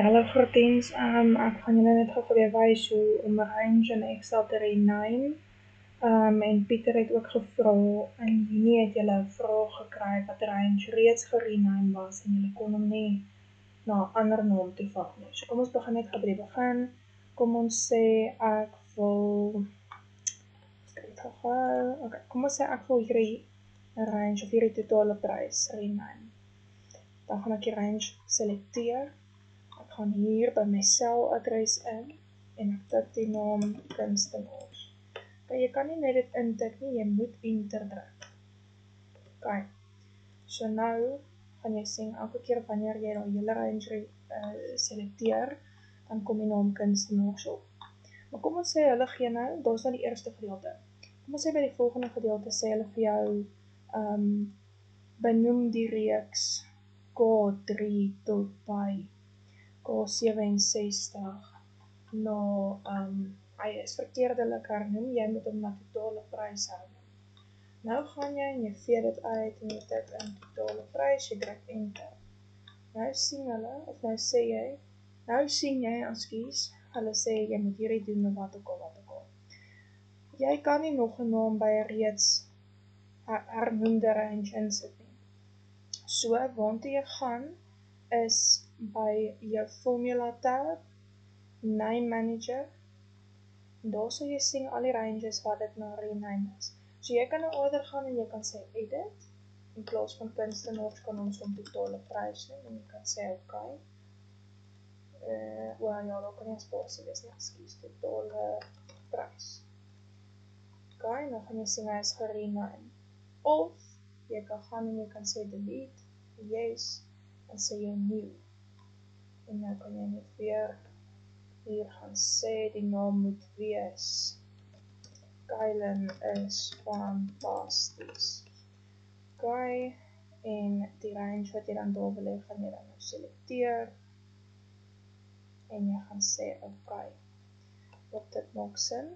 Hallo groetens, ek gaan julle net gou vir julle wys hoe om range in Excel te rename. En Pieter het ook gevra, in Junie het julle 'n vraag gekry wat range reeds gerename was en julle kon hom nie na 'n ander naam toevoeg nie. So kom ons begin net gou by die begin. Kom ons sê ek wil, kom ons sê ek wil hierdie range of hierdie totale prys rename. Dan gaan ek die range selekteer. Ek gaan hier by my seladres in en ek tik die naam kunstenaars. Jy kan nie net dit intik nie, jy moet enter druk. Okay. So nou gaan jy sien elke keer wanneer jy daai hele range selekteer, dan kom die naam kunstenaars op. Maar kom ons sê hulle gee nou, daar's nou die eerste gedeelte. Kom ons sê by die volgende gedeelte sê hulle vir jou benoem die reeks K3 tot by K67 na, hy is verkeerde hernoem, jy moet hom na totale prys hernoem. Nou gaan jy en jy vee dit uit en jy tik in totale prys, jy druk enter. Nou sien hulle, of nou sê jy, hulle sê jy moet hierdie doen met wat ook al. Jy kan nie nog 'n naam by 'n reeds hernoemde range insit nie. So, waartoe jy gaan, is by jou formula tab, name manager, en daar sal jy sien al die ranges wat dit na rename is. So jy kan nou order gaan en jy kan sê edit, in plaas van kunstenaars kan ons om totale prys neem, en jy kan sê ok. Daar kan jy spasie wees, totale prys. Ok, nou gaan jy sien hy is gerename. Of, jy kan gaan en jy kan sê delete, yes, en sê jy new. En nou kan jy net weer hier gaan sê die naam moet wees Kylen is fantasties. Ok, en die range wat jy dan daar wil hê, gaan jy dan nou selekteer en jy gaan sê ok. Hoop dit maak sin.